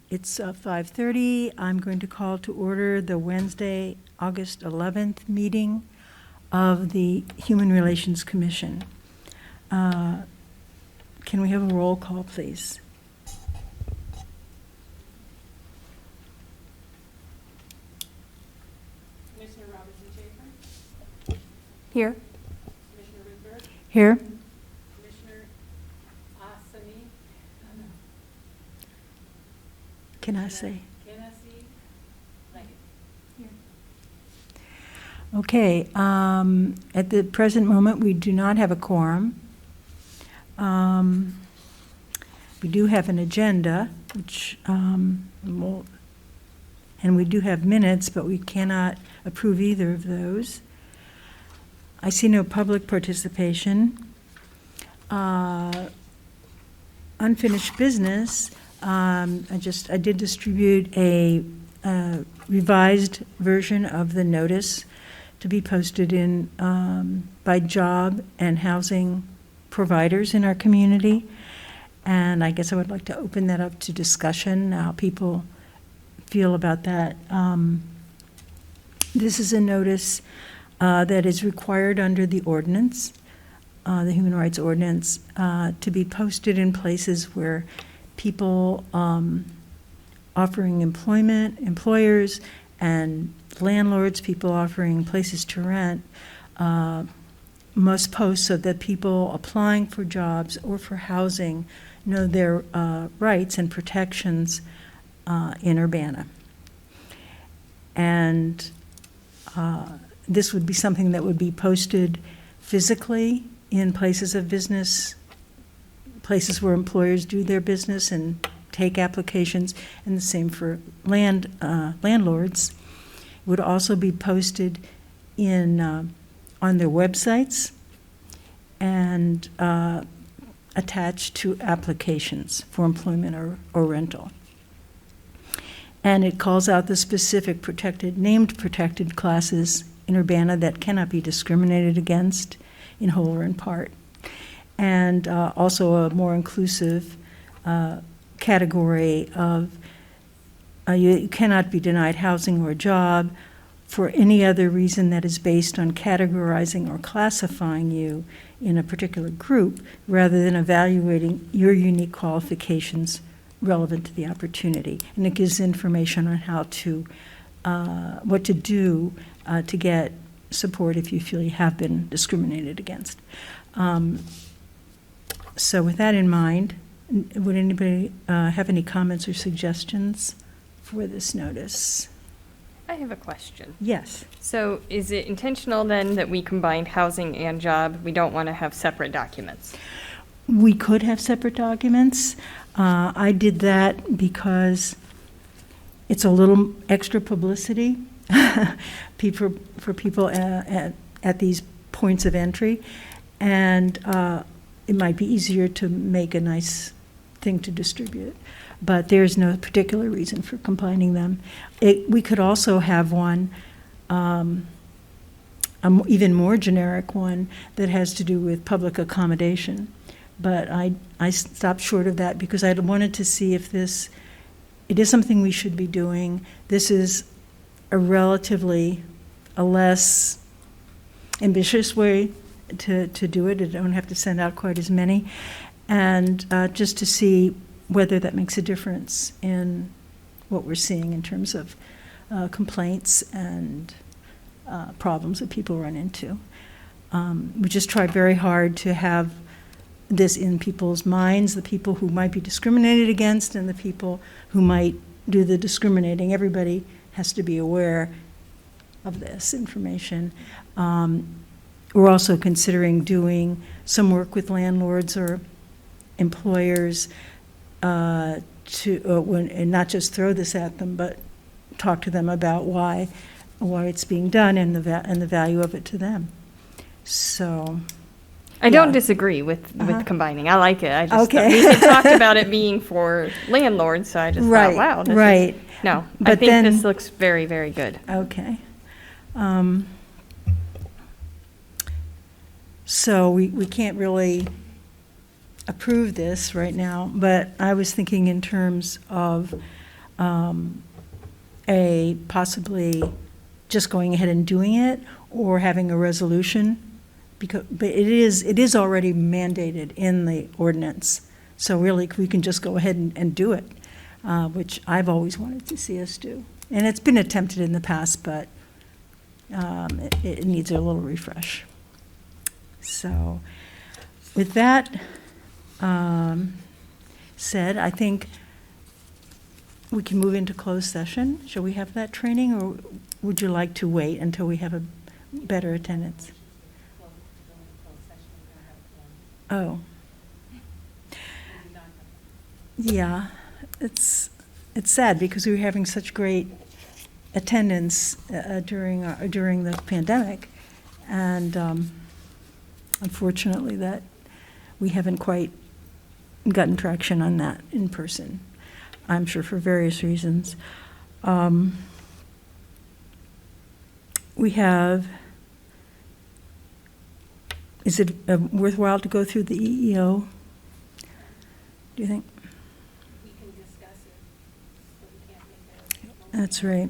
It's 5:30. I'm going to call to order the Wednesday, August 11th meeting of the Human Relations Commission. Can we have a roll call, please? Commissioner Robertson Schaefer. Here. Commissioner Rudberg. Here? Commissioner Asani. Can I say? Kennedy. Leggett. Okay, at the present moment, we do not have a quorum. We do have an agenda, which, and we do have minutes, but we cannot approve either of those. I see no public participation. Unfinished business, I did distribute a revised version of the notice to be posted in by job and housing providers in our community. And I guess I would like to open that up to discussion, how people feel about that. This is a notice that is required under the ordinance, the Human Rights Ordinance, to be posted in places where people offering employment, employers, and landlords, people offering places to rent, must post so that people applying for jobs or for housing know their rights and protections in Urbana. And this would be something that would be posted physically in places of business, places where employers do their business and take applications, and the same for landlords. It would also be posted in on their websites and attached to applications for employment or rental. And it calls out the specific named protected classes in Urbana that cannot be discriminated against in whole or in part. And also a more inclusive category of you cannot be denied housing or a job for any other reason that is based on categorizing or classifying you in a particular group rather than evaluating your unique qualifications relevant to the opportunity. And it gives information on how to, what to do to get support if you feel you have been discriminated against. So with that in mind, would anybody have any comments or suggestions for this notice? I have a question. Yes. So is it intentional then that we combined housing and job? We don't want to have separate documents. We could have separate documents. I did that because it's a little extra publicity for people at these points of entry, and it might be easier to make a nice thing to distribute. But there's no particular reason for combining them. We could also have one, an even more generic one that has to do with public accommodation. But I stopped short of that because I wanted to see if it is something we should be doing. This is a relatively less ambitious way to do it. I don't have to send out quite as many. And just to see whether that makes a difference in what we're seeing in terms of complaints and problems that people run into. We just try very hard to have this in people's minds, the people who might be discriminated against and the people who might do the discriminating. Everybody has to be aware of this information. We're also considering doing some work with landlords or employers and not just throw this at them, but talk to them about why it's being done and the value of it to them. So I don't disagree with combining. I like it. I just Okay. we had talked about it being for landlords, so I just thought, wow, this is, no. But I think then, this looks very, very good. Okay. So we can't really approve this right now, but I was thinking in terms of a possibly just going ahead and doing it, or having a resolution, because, but it is already mandated in the ordinance. So really, we can just go ahead and do it, which I've always wanted to see us do. And it's been attempted in the past, but it needs a little refresh. So with that said, I think we can move into closed session. Shall we have that training, or would you like to wait until we have a better attendance? Oh. Yeah, it's sad because we were having such great attendance during the pandemic, and unfortunately that we haven't quite gotten traction on that in person, I'm sure for various reasons. We have, is it worthwhile to go through the EEO? Do you think? We can discuss it, but we can't make it. That's right.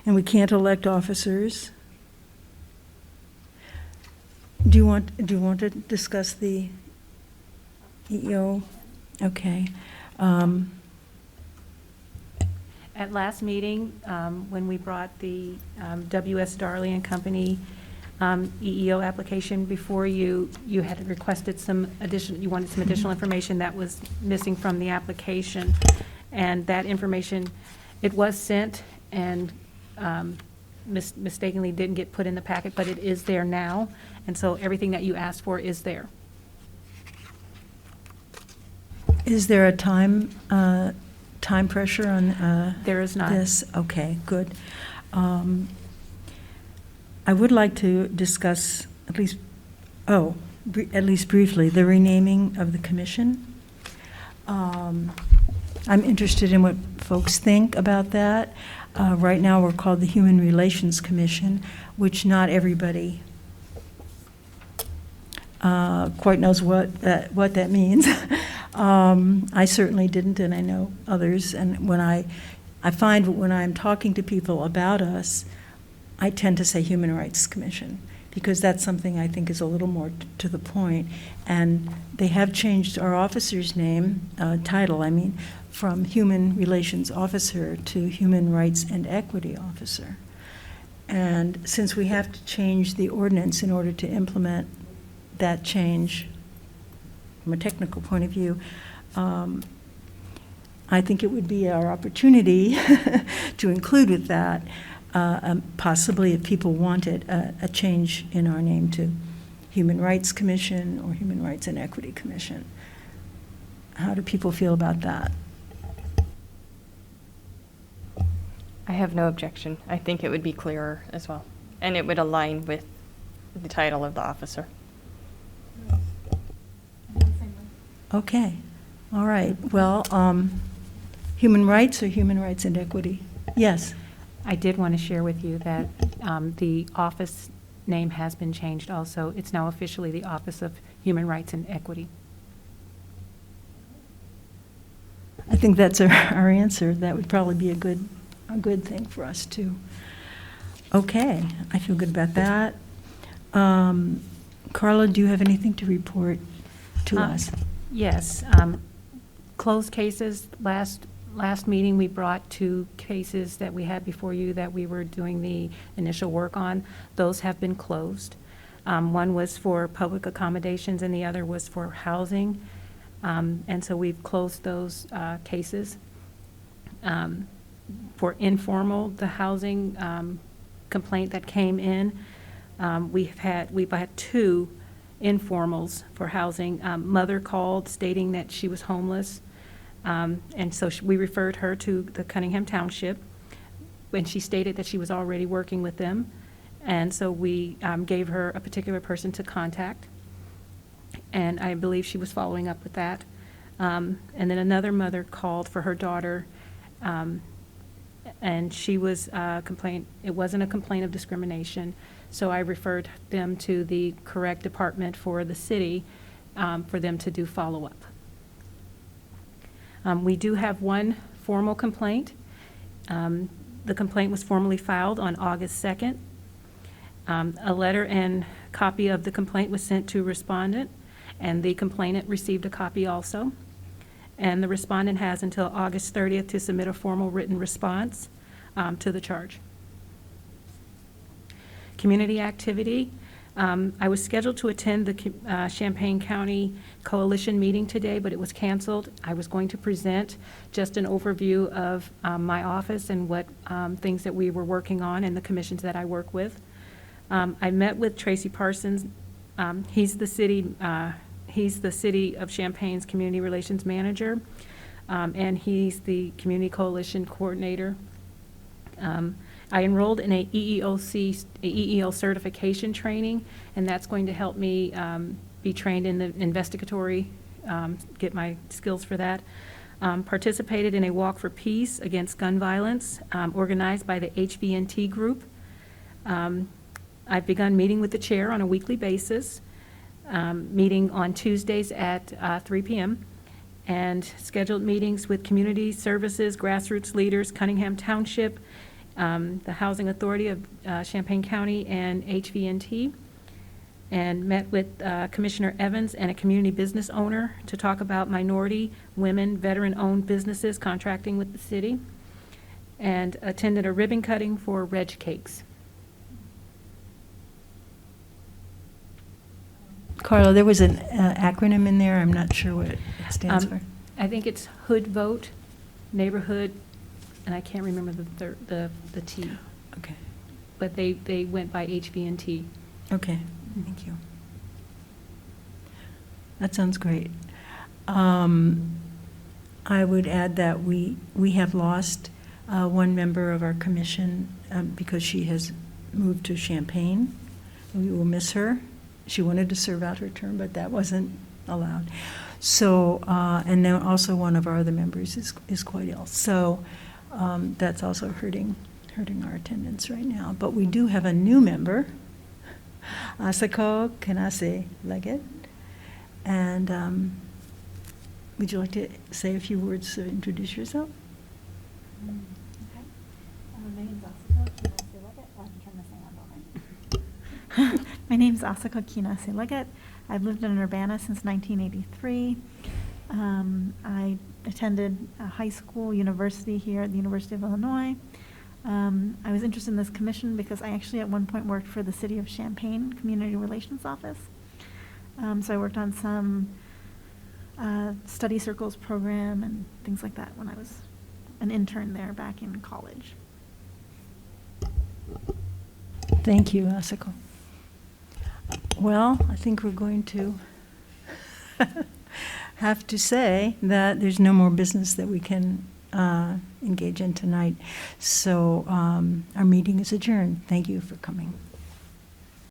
And we can't elect officers. Do you want to discuss the EEO? Okay. At last meeting, when we brought the W.S. Darley and Company EEO application before you, you had requested you wanted some additional information that was missing from the application. And that information, it was sent and mistakenly didn't get put in the packet, but it is there now. And so everything that you asked for is there. Is there a time pressure on There is not. this? Okay, good. I would like to discuss at least briefly, the renaming of the commission. I'm interested in what folks think about that. Right now, we're called the Human Relations Commission, which not everybody quite knows what that means. I certainly didn't, and I know others. And when I find when I'm talking to people about us, I tend to say Human Rights Commission, because that's something I think is a little more to the point. And they have changed our officer's name, title, I mean, from Human Relations Officer to Human Rights and Equity Officer. And since we have to change the ordinance in order to implement that change from a technical point of view, I think it would be our opportunity to include with that, possibly if people wanted, a change in our name to Human Rights Commission or Human Rights and Equity Commission. How do people feel about that? I have no objection. I think it would be clearer as well, and it would align with the title of the officer. Okay, all right. Well, Human Rights or Human Rights and Equity? Yes. I did want to share with you that the office name has been changed also. It's now officially the Office of Human Rights and Equity. I think that's our answer. That would probably be a good thing for us too. Okay, I feel good about that. Carla, do you have anything to report to us? Yes. Closed cases. Last meeting, we brought 2 cases that we had before you that we were doing the initial work on. Those have been closed. One was for public accommodations and the other was for housing. And so we've closed those cases. For informal, the housing complaint that came in, we've had 2 informals for housing. Mother called stating that she was homeless, and so we referred her to the Cunningham Township, and she stated that she was already working with them, and so we gave her a particular person to contact, and I believe she was following up with that. And then another mother called for her daughter, and she was it wasn't a complaint of discrimination, so I referred them to the correct department for the city, for them to do follow-up. We do have one formal complaint. The complaint was formally filed on August 2nd. A letter and copy of the complaint was sent to respondent, and the complainant received a copy also. And the respondent has until August 30th to submit a formal written response to the charge. Community activity. I was scheduled to attend the Champaign County Coalition meeting today, but it was canceled. I was going to present just an overview of my office and what things that we were working on and the commissions that I work with. I met with Tracy Parsons. He's the city of Champaign's Community Relations Manager, and he's the Community Coalition Coordinator. I enrolled in a EEO certification training, and that's going to help me be trained in the investigatory, get my skills for that. Participated in a Walk for Peace Against Gun Violence, organized by the HVNT group. I've begun meeting with the chair on a weekly basis, meeting on Tuesdays at 3 p.m., and scheduled meetings with community services, grassroots leaders, Cunningham Township, the Housing Authority of Champaign County, and HVNT, and met with Commissioner Evans and a community business owner to talk about minority, women, veteran-owned businesses contracting with the city, and attended a ribbon cutting for Reg Cakes. Carla, there was an acronym in there. I'm not sure what it stands for. I think it's Hood Vote, Neighborhood, and I can't remember the T, Okay. but they went by HVNT. Okay, thank you. That sounds great. I would add that we have lost one member of our commission because she has moved to Champaign. We will miss her. She wanted to serve out her term, but that wasn't allowed. So, and then also one of our other members is quite ill. So that's also hurting our attendance right now. But we do have a new member, Asako Kanase Leggett. And would you like to say a few words to introduce yourself? Okay. My name's Asako Kinase Leggett. Oh, I can turn this thing on, don't I? My name's Asako Kinase Leggett. I've lived in Urbana since 1983. I attended high school, university here at the University of Illinois. I was interested in this commission because I actually at one point worked for the City of Champaign Community Relations Office. So I worked on some study circles program and things like that when I was an intern there back in college. Thank you, Asako. Well, I think we're going to have to say that there's no more business that we can engage in tonight. So our meeting is adjourned. Thank you for coming.